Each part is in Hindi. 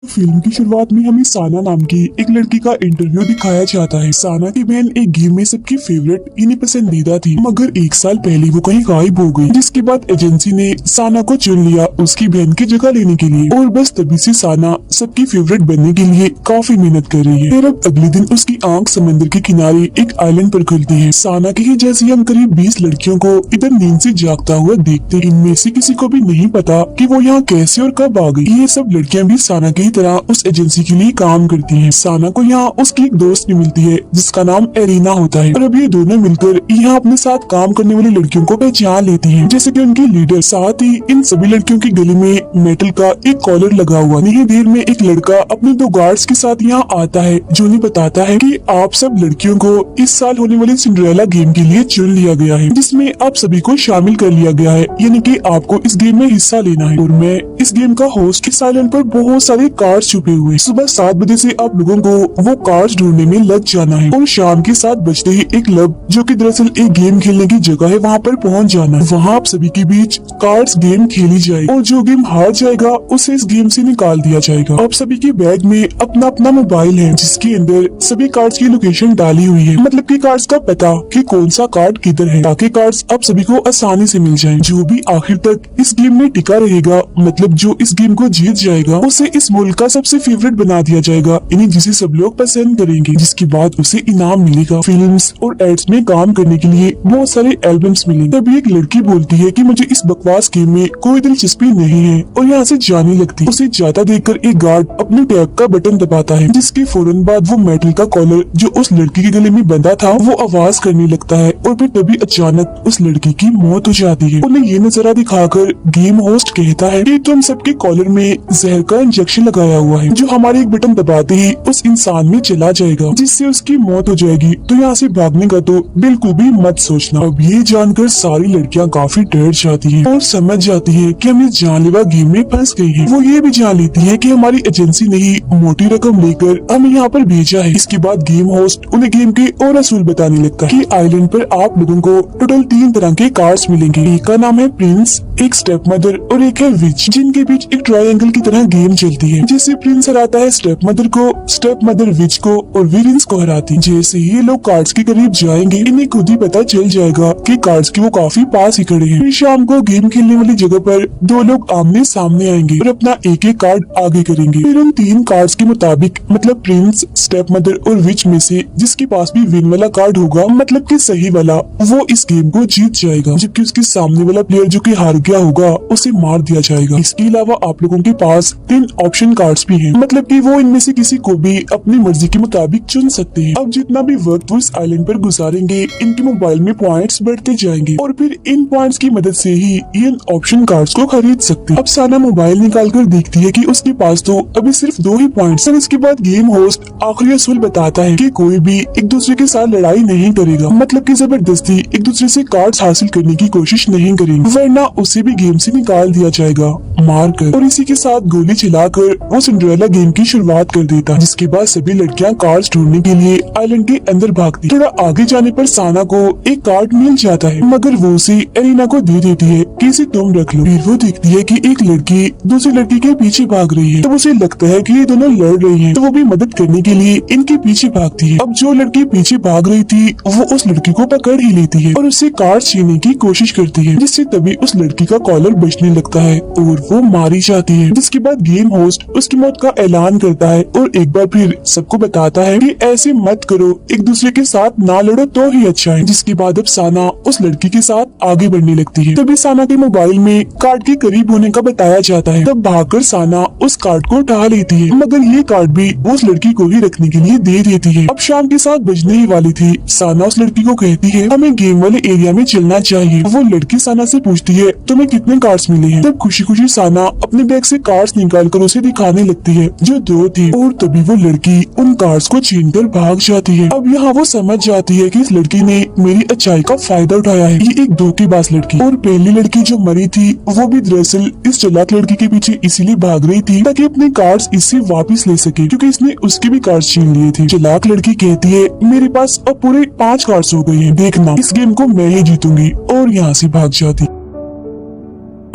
फिल्म की शुरुआत में हमें साना नाम की एक लड़की का इंटरव्यू दिखाया जाता है। साना की बहन एक गेम में सबकी फेवरेट यानी पसंदीदा थी, मगर एक साल पहले वो कहीं गायब हो गई, जिसके बाद एजेंसी ने साना को चुन लिया उसकी बहन की जगह लेने के लिए। और बस तभी से साना सबकी फेवरेट बनने के लिए काफी मेहनत कर रही है। फिर अब अगले दिन उसकी आंख समंदर के किनारे एक आइलैंड पर खुलती है। साना की ही जैसी हम करीब 20 लड़कियों को इधर नींद से जागता हुआ देखते हैं। इनमें से किसी को भी नहीं पता कि वो यहाँ कैसे और कब आ गई। ये सब लड़कियां भी साना की तरह उस एजेंसी के लिए काम करती हैं। साना को यहाँ उसकी एक दोस्त भी मिलती है जिसका नाम एरिना होता है, और अब ये दोनों मिलकर यहाँ अपने साथ काम करने वाली लड़कियों को पहचान लेती हैं, जैसे कि उनकी लीडर। साथ ही इन सभी लड़कियों की गले में मेटल का एक कॉलर लगा हुआ। नहीं देर में एक लड़का अपने 2 गार्ड्स के साथ यहाँ आता है, जो उन्हें बताता है कि आप सब लड़कियों को इस साल होने वाली सिंड्रेला गेम के लिए चुन लिया गया है, जिसमें आप सभी को शामिल कर लिया गया है, यानी कि आपको इस गेम में हिस्सा लेना है। और मैं इस गेम का होस्ट। इस आइलैंड पर बहुत सारे कार्ड्स छुपे हुए। सुबह 7 बजे से आप लोगों को वो कार्ड्स ढूंढने में लग जाना है, और शाम के 7 बजते ही एक क्लब, जो कि दरअसल एक गेम खेलने की जगह है, वहाँ पर पहुँच जाना है। वहाँ आप सभी के बीच कार्ड्स गेम खेली जाए, और जो गेम हार जाएगा उसे इस गेम से निकाल दिया जाएगा। आप सभी के बैग में अपना अपना मोबाइल है, जिसके अंदर सभी कार्ड्स की लोकेशन डाली हुई है, मतलब कि कार्ड्स का पता कि कौन सा कार्ड किधर है, ताकि कार्ड्स आप सभी को आसानी से मिल जाएं। जो भी आखिर तक इस गेम में टिका रहेगा, मतलब जो इस गेम को जीत जाएगा, उसे इस मुल्क का सबसे फेवरेट बना दिया जाएगा, यानी जिसे सब लोग पसंद करेंगे। जिसके बाद उसे इनाम मिलेगा। फिल्म्स और एड्स में काम करने के लिए बहुत सारे एल्बम्स मिलेंगे। तभी एक लड़की बोलती है कि मुझे इस बकवास गेम में कोई दिलचस्पी नहीं है, और यहाँ से जाने लगती। उसे जाता देखकर एक गार्ड अपने टैब का बटन दबाता है, जिसके फौरन बाद वो मेटल का कॉलर जो उस लड़की के गले में बंधा था वो आवाज करने लगता है, और फिर तभी अचानक उस लड़की की मौत हो जाती है। उन्हें ये नजारा दिखाकर गेम होस्ट कहता है कि तुम सबके कॉलर में जहर का इंजेक्शन लगाया हुआ है, जो हमारे एक बटन दबाते ही उस इंसान में चला जाएगा, जिससे उसकी मौत हो जाएगी। तो यहाँ से भागने का तो बिल्कुल भी मत सोचना। अब ये जानकर सारी लड़कियाँ काफी डर जाती हैं और समझ जाती है कि हम इस जानलेवा गेम में फंस गई हैं। वो ये भी जान लेती है कि हमारी एजेंसी ने ही मोटी रकम लेकर हमें यहाँ पर भेजा है। इसके बाद गेम होस्ट उन्हें गेम के और असूल बताने लगता है कि आइलैंड पर आप लोगों को टोटल 3 तरह के कार्ड्स मिलेंगे। एक का नाम है प्रिंस, एक स्टेप मदर और एक है विच, जिनके बीच एक ट्रायंगल की तरह गेम चलती है, जिससे प्रिंस हराता है स्टेप मदर को, स्टेप मदर विच को और विरिंस को हराती। जैसे ये लोग कार्ड्स के करीब जाएंगे, इन्हें खुद ही पता चल जाएगा कि कार्ड्स के वो काफी पास ही खड़े हैं। फिर शाम को गेम खेलने वाली जगह पर 2 लोग आमने सामने आएंगे और अपना एक एक कार्ड आगे करेंगे। फिर उन 3 कार्ड्स के मुताबिक, मतलब प्रिंस, स्टेप मदर और विच में से जिसके पास भी विन वाला कार्ड होगा, मतलब कि सही वाला, वो इस गेम को जीत जाएगा, जबकि उसके सामने वाला प्लेयर जो कि हार गया होगा उसे मार दिया जाएगा। इसके अलावा आप लोगों के पास 3 ऑप्शन कार्ड्स भी हैं, मतलब कि वो इनमें से किसी को भी अपनी मर्जी के मुताबिक चुन सकते हैं। अब जितना भी वक्त वो इस आइलैंड पर गुजारेंगे, इनके मोबाइल में पॉइंट्स बढ़ते जाएंगे, और फिर इन पॉइंट्स की मदद से ही इन ऑप्शन कार्ड्स को खरीद सकते हैं। अब साना मोबाइल निकाल कर देखती है कि उसके पास तो अभी सिर्फ 2 ही पॉइंट्स हैं। इसके बाद गेम होस्ट आखिरी असूल बताता है कि कोई भी एक दूसरे के साथ लड़ाई नहीं करेगा, मतलब कि जबरदस्ती एक दूसरे से कार्ड्स हासिल करने की कोशिश नहीं करेंगे, वरना उसे भी गेम से निकाल दिया जाएगा मार कर। और इसी के साथ गोली चलाकर वो सिंड्रेला गेम की शुरुआत कर देता है। जिसके बाद सभी लड़कियां कार्ड्स ढूंढने के लिए आइलैंड के अंदर भागती। थोड़ा आगे जाने पर साना को एक कार्ड मिल जाता है, मगर वो उसे एरिना को दे देती है कि इसे तुम रख लो। फिर वो देखती है कि एक लड़की दूसरी लड़की के पीछे भाग रही है, तो उसे लगता है कि ये दोनों लड़ रही हैं, तो वो भी मदद करने के लिए इनके पीछे भागती है। अब जो लड़की पीछे भाग रही थी वो उस लड़की को पकड़ ही लेती है और उससे कार्ड छीनने की कोशिश करती है, जिससे तभी उस लड़की का कॉलर बचने लगता है और वो मारी जाती है। जिसके बाद गेम होस्ट उसकी मौत का ऐलान करता है और एक बार फिर सबको बताता है कि ऐसे मत करो, एक दूसरे के साथ ना लड़ो तो ही अच्छा है। जिसके बाद अब साना उस लड़की के साथ आगे बढ़ने लगती है। तभी साना के मोबाइल में कार्ड के करीब होने का बताया जाता है। तब भागकर साना उस कार्ड को उठा लेती है, मगर ये कार्ड भी वो उस लड़की को ही रखने के लिए दे देती है। अब शाम के 7 बजने ही वाली थी। साना उस लड़की को कहती है हमें गेम वाले एरिया में चलना चाहिए। वो लड़की साना से पूछती है तुम्हें कितने कार्ड्स मिले हैं। तब खुशी खुशी साना अपने बैग से कार्ड्स निकाल कर उसे दिखाने लगती है, जो 2 थे, और तभी वो लड़की उन कार्ड्स को छीनकर भाग जाती है। अब यहाँ वो समझ जाती है कि इस लड़की ने मेरी अच्छाई का फायदा उठाया है। ये एक धोखेबाज लड़की। और पहली लड़की जो मरी थी वो भी दरअसल इस चालाक लड़की के पीछे इसीलिए भाग रही थी ताकि अपने कार्ड्स इससे वापस ले सके, क्योंकि इसने उसके भी कार्ड्स छीन लिए थे। चालाक लड़की कहती है मेरे पास अब पूरे 5 कार्ड्स हो गए हैं, देखना इस गेम को मैं ही जीतूंगी, और यहाँ से भाग जाती।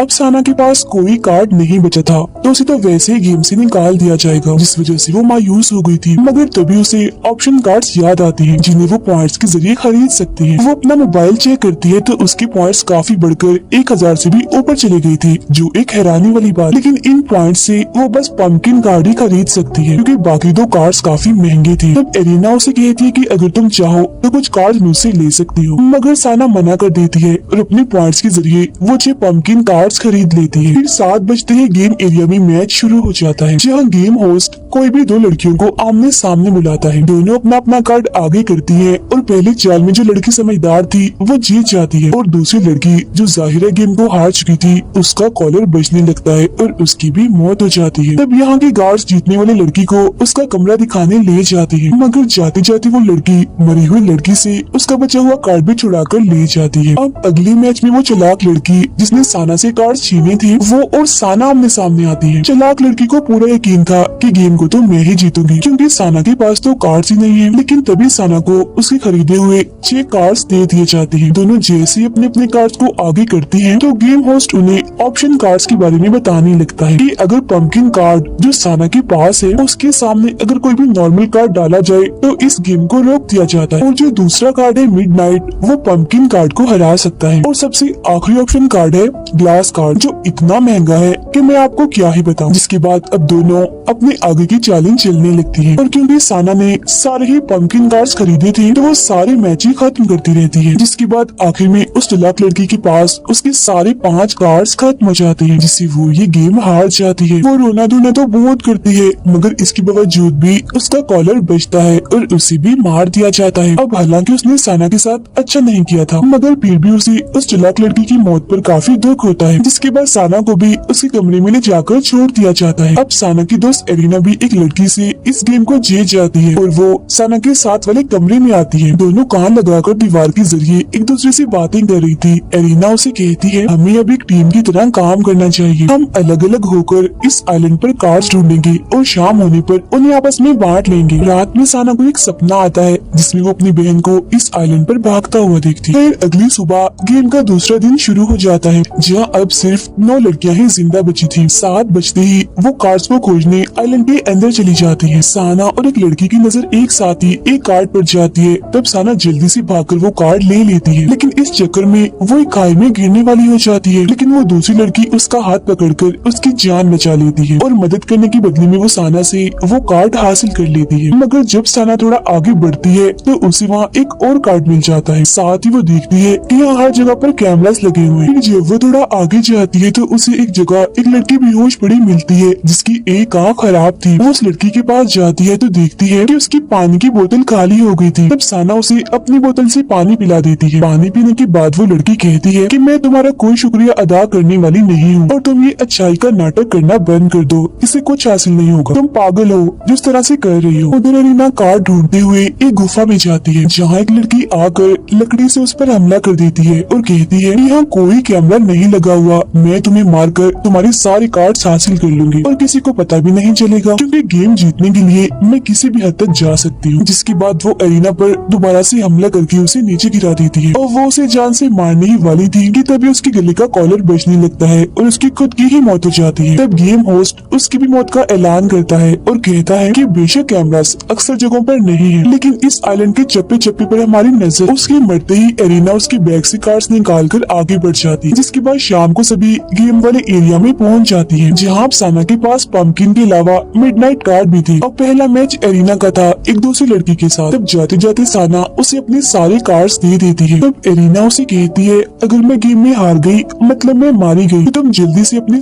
अब साना के पास कोई कार्ड नहीं बचा था तो उसे तो वैसे ही गेम से निकाल दिया जाएगा, जिस वजह से वो मायूस हो गई थी। मगर तभी उसे ऑप्शन कार्ड्स याद आती हैं जिन्हें वो पॉइंट्स के जरिए खरीद सकती है। वो अपना मोबाइल चेक करती है तो उसके पॉइंट्स काफी बढ़कर 1000 से भी ऊपर चले गए थे, जो एक हैरानी वाली बात। लेकिन इन पॉइंट्स से वो बस पंपकिन कार्ड ही खरीद सकती है क्योंकि बाकी दो कार्ड्स काफी महंगे थे। तब एरिना उसे कहती है कि अगर तुम चाहो तो कुछ कार्ड मुझसे ले सकती हो, मगर साना मना कर देती है और अपने पॉइंट्स के जरिए वो 6 पंपकिन कार्ड्स खरीद लेती है। फिर 7 बजते ही गेम एरिया में मैच शुरू हो जाता है, जहाँ गेम होस्ट कोई भी दो लड़कियों को आमने सामने बुलाता है। दोनों अपना अपना कार्ड आगे करती है और पहले चाल में जो लड़की समझदार थी वो जीत जाती है और दूसरी लड़की जो जाहिर है गेम को हार चुकी थी उसका कॉलर बजने लगता है और उसकी भी मौत हो जाती है। तब यहाँ के गार्ड्स जीतने वाली लड़की को उसका कमरा दिखाने ले जाते हैं, मगर जाते जाते वो लड़की मरी हुई लड़की से उसका बचा हुआ कार्ड भी चुरा कर ले जाती है। अब अगले मैच में वो चालाक लड़की जिसने साना से कार्ड छीने थे वो और साना आमने सामने आती है। चालाक लड़की को पूरा यकीन था कि गेम को तो मैं ही जीतूंगी क्योंकि साना के पास तो कार्ड्स ही नहीं है। लेकिन तभी साना को उसके खरीदे हुए 6 कार्ड्स दे दिए जाते हैं। दोनों जैसे ही अपने अपने कार्ड्स को आगे करती हैं तो गेम होस्ट उन्हें ऑप्शन कार्ड्स के बारे में बताने लगता है कि अगर पंपकिन कार्ड जो साना के पास है उसके सामने अगर कोई भी नॉर्मल कार्ड डाला जाए तो इस गेम को रोक दिया जाता है और जो दूसरा कार्ड है मिडनाइट वो पंपकिन कार्ड को हरा सकता है। और सबसे आखिरी ऑप्शन कार्ड है ग्लास कार्ड जो इतना महंगा है कि मैं आपको क्या ही बताऊं। जिसके बाद अब दोनों अपने आगे की चालें चलने लगती है और क्योंकि साना ने सारे ही पंपकिन कार्ड्स खरीदे थे तो वो सारे मैच ही खत्म करती रहती है। जिसके बाद आखिर में उस चालाक लड़की के पास उसके सारे 5 कार्ड्स खत्म हो जाते हैं, जिससे वो ये गेम हार जाती है। वो रोना धोना तो बहुत करती है मगर इसके बावजूद भी उसका कॉलर बचता है और उसे भी मार दिया जाता है। अब हालांकि उसने साना के साथ अच्छा नहीं किया था मगर फिर भी उसे उस चालाक लड़की की मौत पर काफी दुख होता है। जिसके बाद साना को भी उसके कमरे में ले जाकर छोड़ दिया जाता है। अब साना की दोस्त एरिना भी एक लड़की से इस गेम को जीत जाती है और वो साना के साथ वाले कमरे में आती है। दोनों कान लगाकर दीवार के जरिए एक दूसरे से बातें कर रही थी। एरिना उसे कहती है हमें अब एक टीम की तरह काम करना चाहिए, हम अलग अलग होकर इस आइलैंड पर कार्ड्स ढूंढेंगे और शाम होने पर उन्हें आपस में बांट लेंगे। रात में साना को एक सपना आता है जिसमें वो अपनी बहन को इस आइलैंड पर भागता हुआ देखती है। फिर अगली सुबह गेम का दूसरा दिन शुरू हो जाता है जहाँ अब सिर्फ 9 लड़कियां ही जिंदा बची थी। 7 बजते ही वो कार्ड्स को खोजने आइलैंड के अंदर चली जाती है। साना और एक लड़की की नजर एक साथ ही एक कार्ड पर जाती है। तब साना जल्दी से भागकर वो कार्ड ले लेती है, लेकिन इस चक्कर में वो एक खाई में गिरने वाली हो जाती है। लेकिन वो दूसरी लड़की उसका हाथ पकड़कर उसकी जान बचा लेती है और मदद करने की बदले में वो साना से वो कार्ड हासिल कर लेती है। मगर जब साना थोड़ा आगे बढ़ती है तो उसे वहाँ एक और कार्ड मिल जाता है। साथ ही वो देखती है कि यहाँ हर जगह पर कैमरास लगे हुए हैं। जब वो थोड़ा आगे जाती है तो उसे एक जगह एक लड़की बेहोश पड़ी मिलती है जिसकी एक आँख खराब थी। वो उस लड़की के पास जाती है तो देखती है कि उसकी पानी की बोतल खाली हो गई थी। तब साना उसे अपनी बोतल से पानी पिला देती है। पानी पीने के बाद वो लड़की कहती है कि मैं तुम्हारा कोई शुक्रिया अदा करने वाली नहीं हूँ और तुम ये अच्छाई का नाटक करना बंद कर दो, इससे कुछ हासिल नहीं होगा, तुम पागल हो जिस तरह से कर रही हो। उधर एरिना कार्ड ढूंढते हुए एक गुफा में जाती है जहाँ एक लड़की आकर लकड़ी से उस पर हमला कर देती है और कहती है यहाँ कोई कैमरा नहीं लगा हुआ, मैं तुम्हें मारकर तुम्हारे सारे कार्ड्स हासिल कर लूंगी और किसी को पता भी नहीं चलेगा क्योंकि गेम जीतने के लिए मैं किसी भी हद तक जा सकती हूँ। जिसके बाद वो एरिना पर दोबारा से हमला करके उसे नीचे गिरा देती है और वो उसे जान से मारने ही वाली थी कि तभी उसके गले का कॉलर बचने लगता है और उसकी खुद की ही मौत हो जाती है। तब गेम होस्ट उसकी भी मौत का ऐलान करता है और कहता है कि बेशक कैमरास अक्सर जगहों पर नहीं है लेकिन इस आइलैंड के चप्पे चप्पे पर हमारी नजर। उसके मरते ही एरिना उसके बैग से कार्ड्स निकाल कर आगे बढ़ जाती है। जिसके बाद शाम को सभी गेम वाले एरिया में पहुंच जाती है जहाँ साना के पास पंपकिन के अलावा मिडनाइट कार्ड भी थे और पहला मैच एरिना का था एक दूसरी लड़की के साथ। तब जाते जाते साना उसे अपने सारे कार्ड्स दे देती है। तब एरिना उसे कहती है अगर मैं गेम में हार गई मतलब मैं मारी गई तो तुम जल्दी से अपने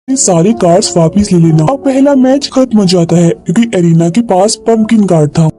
सारे कार्ड्स वापस ले लेना। और पहला मैच खत्म हो जाता है क्योंकि एरिना के पास पंपकिन कार्ड था।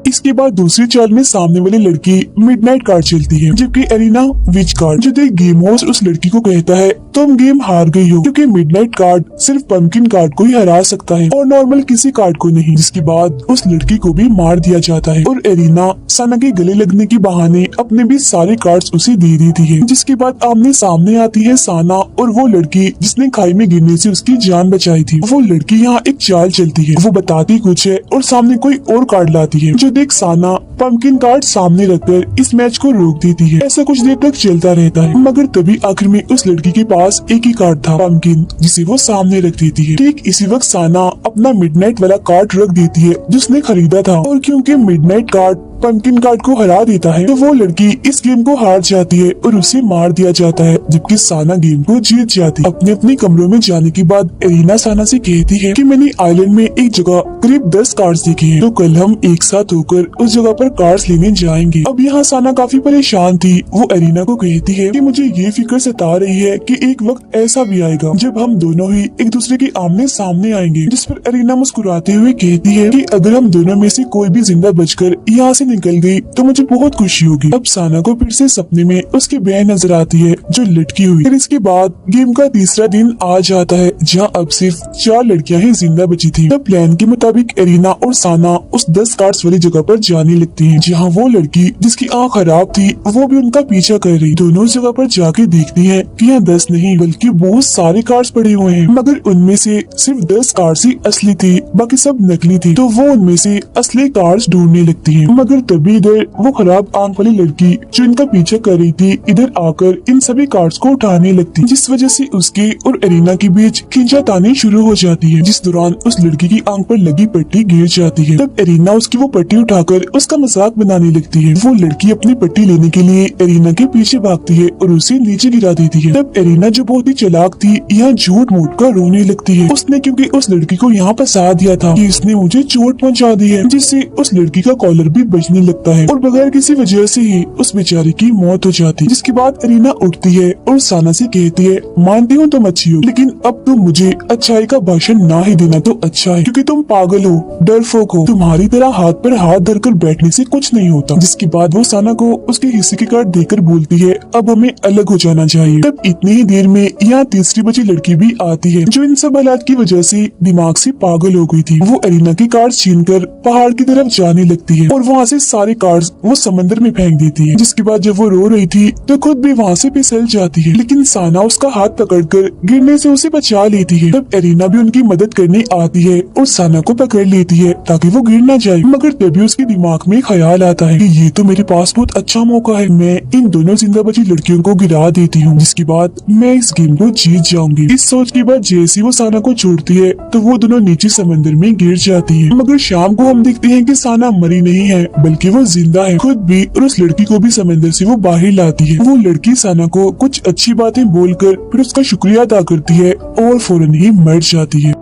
इसके बाद दूसरी चाल में सामने वाली लड़की मिडनाइट कार्ड चलती है जबकि एरिना विच कार्ड। जो देख गेम होस्ट उस लड़की को कहता है तुम गेम हार गई हो क्योंकि मिडनाइट कार्ड सिर्फ पंपकिन कार्ड को ही हरा सकता है और नॉर्मल किसी कार्ड को नहीं। जिसके बाद उस लड़की को भी मार दिया जाता है और एरिना साना के गले लगने के बहाने अपने भी सारे कार्ड्स उसे दे देती है। जिसके बाद आमने सामने आती है साना और वो लड़की जिसने खाई में गिरने से उसकी जान बचाई थी। वो लड़की यहाँ एक चाल चलती है, वो बताती कुछ है और सामने कोई और कार्ड लाती है। जो देख साना पंपकिन कार्ड सामने रखकर इस मैच को रोक देती है। ऐसा कुछ देर तक चलता रहता है, मगर तभी आखिर में उस लड़की के पास एक ही कार्ड था, पंपकिन, जिसे वो सामने रख देती है। ठीक इसी वक्त साना अपना मिडनाइट वाला कार्ड रख देती है जिसने खरीदा था, और क्योंकि मिडनाइट कार्ड पंपकिन कार्ड को हरा देता है तो वो लड़की इस गेम को हार जाती है और उसे मार दिया जाता है, जबकि साना गेम को जीत जाती है। अपने अपने कमरों में जाने के बाद एरिना साना से कहती है कि मैंने आइलैंड में एक जगह करीब 10 कार्ड्स देखे हैं, तो कल हम एक साथ होकर उस जगह पर कार्ड्स लेने जाएंगे। अब यहाँ साना काफी परेशान थी। वो एरिना को कहती है कि मुझे ये फिक्र सता रही है कि एक वक्त ऐसा भी आएगा जब हम दोनों ही एक दूसरे के आमने सामने आएंगे। जिस पर एरिना मुस्कुराते हुए कहती है कि अगर हम दोनों में से कोई भी जिंदा बचकर यहाँ से निकल गई तो मुझे बहुत खुशी होगी। अब साना को फिर से सपने में उसकी बहन नजर आती है जो लटकी हुई। फिर इसके बाद गेम का तीसरा दिन आ जाता है जहाँ अब सिर्फ 4 लड़कियां ही जिंदा बची थी। तब प्लान के मुताबिक एरिना और साना उस 10 कार्ड्स वाली जगह पर जाने लगती है, जहाँ वो लड़की जिसकी आँख खराब थी वो भी उनका पीछा कर रही। दोनों जगह पर जाके देखती है कि यहाँ 10 नहीं बल्कि बहुत सारे कार्ड्स पड़े हुए हैं, मगर उनमें से सिर्फ 10 कार्ड्स ही असली थी, बाकी सब नकली थी। तो वो उनमें से असली कार्ड्स ढूंढने लगती है, मगर तभी इधर वो खराब आंख वाली लड़की जो इनका पीछा कर रही थी इधर आकर इन सभी कार्ड्स को उठाने लगती, जिस वजह से उसके और एरिना के बीच खींचातानी शुरू हो जाती है, जिस दौरान उस लड़की की आंख पर लगी पट्टी गिर जाती है। तब एरिना उसकी वो पट्टी उठाकर उसका मजाक बनाने लगती है। वो लड़की अपनी पट्टी लेने के लिए एरिना के पीछे भागती है और उसे नीचे गिरा देती है। तब एरिना जो बहुत ही चालाक थी यहाँ झूठ मूठ कर रोने लगती है। उसने क्योंकि उस लड़की को यहाँ फंसा दिया था कि इसने मुझे चोट पहुँचा दी है, जिससे उस लड़की का कॉलर भी बचने लगता है और बगैर किसी वजह से ही उस बेचारी की मौत हो जाती है। जिसके बाद एरिना उठती है और साना से कहती है मानती हूँ तुम अच्छी हो, लेकिन अब तुम मुझे अच्छाई का भाषण ना ही देना तो अच्छा है, क्योंकि तुम पागल हो, डरपोक हो, तुम्हारी तरह हाथ पर हाथ धरकर बैठने से कुछ नहीं होता। जिसके बाद वो साना को उसके हिस्से की कार्ड देकर बोलती है अब हमें अलग हो जाना चाहिए। तब इतनी ही देर में यहाँ तीसरी बची लड़की भी आती है जो इन सब हालात की वजह से दिमाग से पागल हो गई थी। वो एरिना के कार्ड छीनकर पहाड़ की तरफ जाने लगती है और वहाँ से सारे कार्ड्स वो समंदर में फेंक देती है। जिसके बाद जब वो रो रही थी तो खुद भी वहाँ से फिसल जाती है, लेकिन साना उसका हाथ पकड़कर गिरने से उसे बचा लेती है। तब एरिना भी उनकी मदद करने आती है और साना को पकड़ लेती है ताकि वो गिर ना जाए, मगर तभी उसके दिमाग में ख्याल आता है कि ये तो मेरे पास बहुत अच्छा मौका है, मैं इन दोनों जिंदा बची लड़कियों को गिरा देती हूँ, जिसके बाद मैं इस गेम को जीत जाऊंगी। इस सोच के बाद जैसे वो साना को छोड़ती है तो वो दोनों नीचे समंदर में गिर जाती है। मगर शाम को हम देखते हैं कि साना मरी नहीं है बल्कि वो जिंदा है, खुद भी और उस लड़की को भी समंदर से वो बाहर लाती है। वो लड़की साना को कुछ अच्छी बातें बोलकर फिर उसका शुक्रिया अदा करती है और फौरन ही मर जाती है।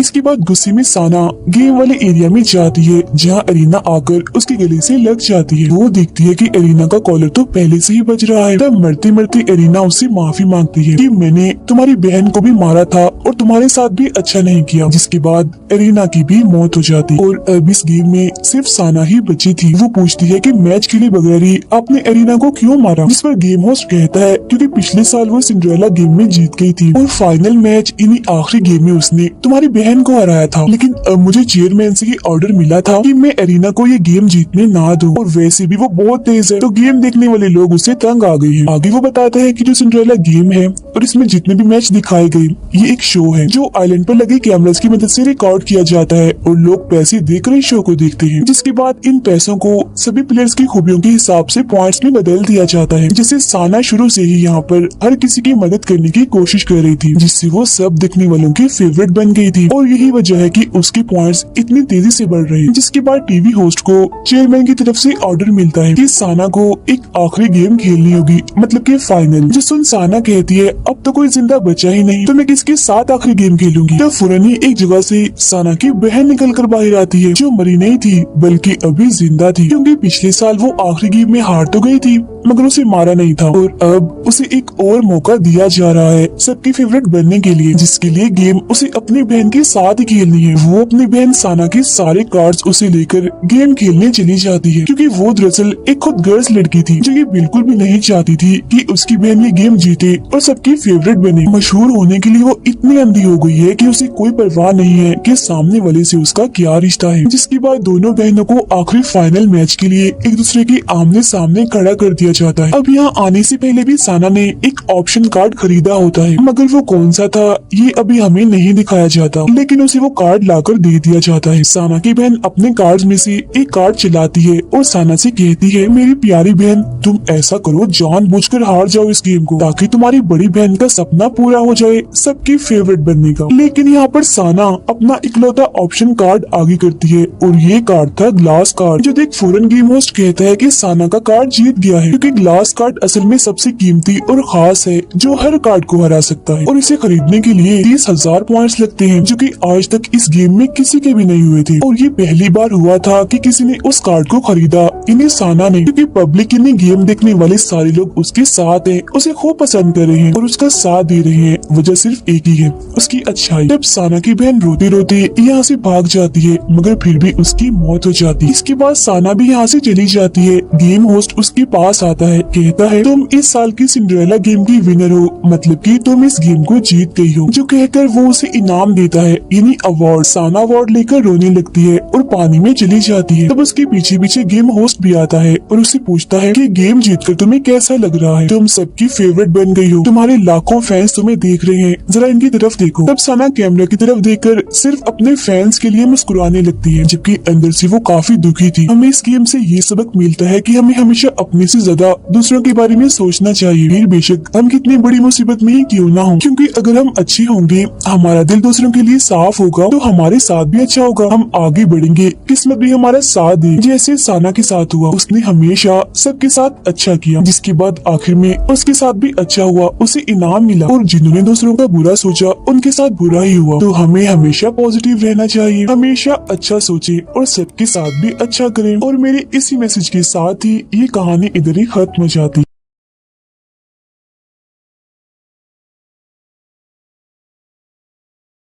इसके बाद गुस्से में साना गेम वाले एरिया में जाती है जहाँ एरिना आकर उसके गले से लग जाती है। वो देखती है कि एरिना का कॉलर तो पहले से ही बज रहा है। तब मरते मरते एरिना उससे माफी मांगती है कि मैंने तुम्हारी बहन को भी मारा था और तुम्हारे साथ भी अच्छा नहीं किया। जिसके बाद एरिना की भी मौत हो जाती और अब इस गेम में सिर्फ साना ही बची थी। वो पूछती है कि मैच खेले बगैर ही आपने एरिना को क्यों मारा, जिस पर गेम होस्ट कहता है क्योंकि पिछले साल वो सिंड्रेला गेम में जीत गई थी और फाइनल मैच इन्हीं आखिरी गेम में उसने तुम्हारी बहन को हराया था। लेकिन अब मुझे चेयरमैन से ऑर्डर मिला था कि मैं एरिना को ये गेम जीतने ना दूं, और वैसे भी वो बहुत तेज है तो गेम देखने वाले लोग उससे तंग आ गए हैं। आगे वो बताते हैं कि जो सिंड्रेला गेम है और इसमें जितने भी मैच दिखाए गए ये एक शो है जो आइलैंड पर लगे कैमरास की मदद से रिकॉर्ड किया जाता है और लोग पैसे देकर इस शो को देखते हैं। जिसके बाद इन पैसों को सभी प्लेयर्स की खूबियों के हिसाब से पॉइंट्स में बदल दिया जाता है। जैसे साना शुरू से ही यहाँ पर हर किसी की मदद करने की कोशिश कर रही थी, जिससे वो सब देखने वालों की फेवरेट बन गई थी और यही वजह है कि उसके पॉइंट्स इतनी तेजी से बढ़ रहे हैं। जिसके बाद टीवी होस्ट को चेयरमैन की तरफ से ऑर्डर मिलता है कि साना को एक आखिरी गेम खेलनी होगी, मतलब कि फाइनल। जो सुन साना कहती है अब तो कोई जिंदा बचा ही नहीं तो मैं किसके साथ आखिरी गेम खेलूंगी। तब फौरन ही एक जगह से साना की बहन निकल कर बाहर आती है जो मरी नहीं थी बल्कि अभी जिंदा थी, क्योंकि पिछले साल वो आखिरी गेम में हार तो गई थी मगर उसे मारा नहीं था और अब उसे एक और मौका दिया जा रहा है सबकी फेवरेट बनने के लिए, जिसके लिए गेम उसे अपनी बहन के साथ ही खेलनी है। वो अपनी बहन साना के सारे कार्ड्स उसे लेकर गेम खेलने चली जाती है, क्योंकि वो दरअसल एक खुद गर्ल्स लड़की थी जो ये बिल्कुल भी नहीं चाहती थी कि उसकी बहन ये गेम जीते और सबकी सबकी फेवरेट बने। मशहूर होने के लिए वो इतनी अंधी हो गई है कि उसे कोई परवाह नहीं है कि सामने वाले से उसका क्या रिश्ता है। जिसके बाद दोनों बहनों को आखिरी फाइनल मैच के लिए एक दूसरे के आमने सामने खड़ा कर दिया जाता है। अब यहाँ आने से पहले भी साना ने एक ऑप्शन कार्ड खरीदा होता है, मगर वो कौन सा था ये अभी हमें नहीं दिखाया जाता, लेकिन उसे वो कार्ड लाकर दे दिया जाता है। साना की बहन अपने कार्ड में से एक कार्ड चलाती है और साना से कहती है, मेरी प्यारी बहन तुम ऐसा करो, जानबूझकर हार जाओ इस गेम को ताकि तुम्हारी बड़ी बहन का सपना पूरा हो जाए सबकी फेवरेट बनने का। लेकिन यहाँ पर साना अपना इकलौता ऑप्शन कार्ड आगे करती है और ये कार्ड था ग्लास कार्ड, जो देख फौरन गेम होस्ट कहता है कि साना का कार्ड जीत गया है, क्योंकि ग्लास कार्ड असल में सबसे कीमती और खास है जो हर कार्ड को हरा सकता है, और इसे खरीदने के लिए 30,000 पॉइंट्स लगते हैं, जो कि आज तक इस गेम में किसी के भी नहीं हुए थे। और ये पहली बार हुआ था कि किसी ने उस कार्ड को खरीदा, इन्हें साना ने, क्योंकि पब्लिक इन्हें गेम देखने वाले सारे लोग उसके साथ हैं, उसे खूब पसंद कर रहे हैं और उसका साथ दे रहे हैं। वजह सिर्फ एक ही है, उसकी अच्छाई। जब साना की बहन रोते रोते यहाँ से भाग जाती है, मगर फिर भी उसकी मौत हो जाती है। इसके बाद साना भी यहाँ से चली जाती है। गेम होस्ट उसके पास आता है, कहता है तुम इस साल की सिंड्रेला गेम की विनर हो, मतलब कि तुम इस गेम को जीत गई हो। जो कहकर वो उसे इनाम देता है, यानी अवार्ड। साना अवार्ड लेकर रोने लगती है और पानी में चली जाती है। तब उसके पीछे पीछे गेम होस्ट भी आता है और उससे पूछता है कि गेम जीतकर तुम्हें कैसा लग रहा है, तुम सबकी फेवरेट बन गई हो, तुम्हारे लाखों फैंस तुम्हें देख रहे हैं, जरा इनकी तरफ देखो। तब साना कैमरा की तरफ देखकर सिर्फ अपने फैंस के लिए मुस्कुराने लगती है, जबकि अंदर से वो काफी दुखी थी। हमें इस गेम से ये सबक मिलता है कि हमें हमेशा अपने से ज्यादा दूसरों के बारे में सोचना चाहिए, फिर बेशक हम कितनी बड़ी मुसीबत में ही क्यों ना हो, क्योंकि अगर हम अच्छे होंगे, हमारा दिल दूसरों के लिए साफ होगा, तो हमारे साथ भी अच्छा होगा, हम आगे बढ़ेंगे, किस्मत भी हमारा साथ दे, जैसे साना के साथ हुआ। उसने हमेशा सबके साथ अच्छा किया, जिसके बाद आखिर में उसके साथ भी अच्छा हुआ, उसे इनाम मिला। और जिन्होंने दूसरों का बुरा सोचा उनके साथ बुरा ही हुआ। तो हमें हमेशा पॉजिटिव रहना चाहिए, हमेशा अच्छा सोचे और सबके साथ भी अच्छा करें। और मेरे इसी मैसेज के साथ ही ये कहानी इधर ही खत्म हो जाती।